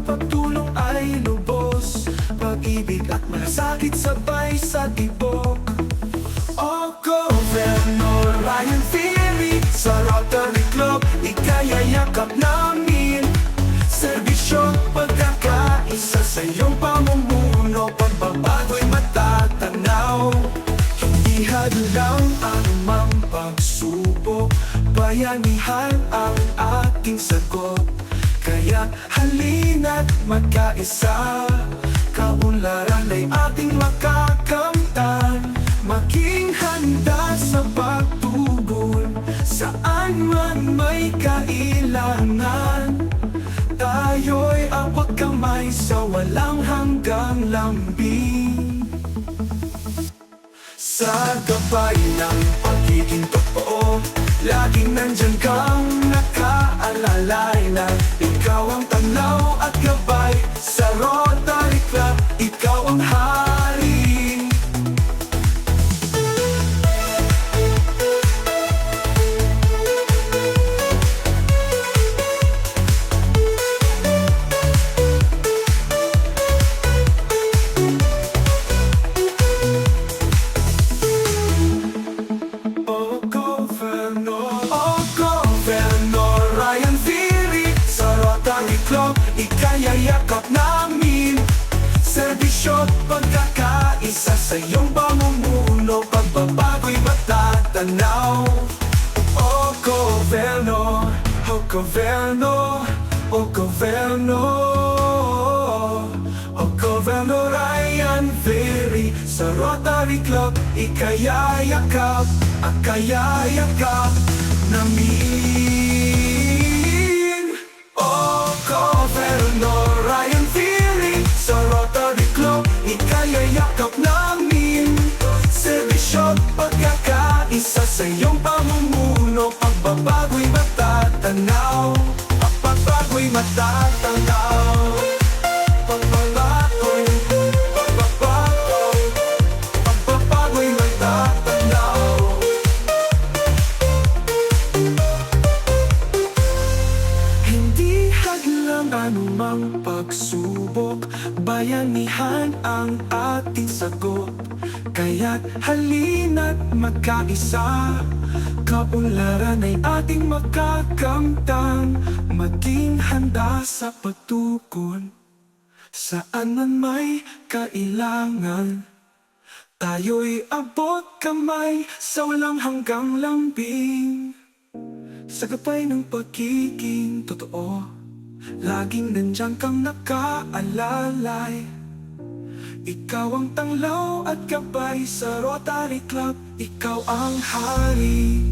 pagtulong ay lubos, pag-ibig at malasakit sabay sa tibok. O Governor Ryan Fierri, sa Rotary Club ikayayakap namin. Serbisyo, pagkakaisa sa iyong pamumuno, pagbabago'y matatanaw. Hindi hadlang anumang pagsubok, bayanihan ang ating sagot. Kaya halina't magkaisa, kaunlaran ay ating makakamtan. Maging handa sa pagtugon, saan man may kailangan. Tayo'y abot kamay sa walang hanggang lambing. Sa gabay ng pagiging totoo, laging nandyan kang nakaalalay na ikaw ang tanaw at gabay. Sa Rotary Club, ikaw ang hari. Ikayayakap namin. Serbisyo't pagkakaisa sa iyong pamumuno, pagbabago'y matatanaw. O Gobyerno, o Gobyerno, o Gobyerno, o Gobyerno Ryan Fierri, sa Rotary Club ikayayakap, akayayakap namin. Governor Ryan Fierri, sa Rotary Club ikayayakap namin. Serbisyo't pagkakaisa sa iyong pamumuno, pagbabago'y matatanaw. Pagbabago'y matatanaw. Pagbabago'y, pagbabago'y, pagbabago'y matatanaw. Hindi hadlang anumang pagsubok, bayanihan ang ating sagot. Kaya't halina't magkaisa, kaunlaran ay ating makakamtan. Maging handa sa pagtugon, saan man may kailangan. Tayo'y abot kamay sa walang hanggang lambing. Sa gabay ng pagiging totoo, laging nandyan kang nakaalalay. Ikaw ang tanglaw at gabay, sa Rotary Club ikaw ang hari.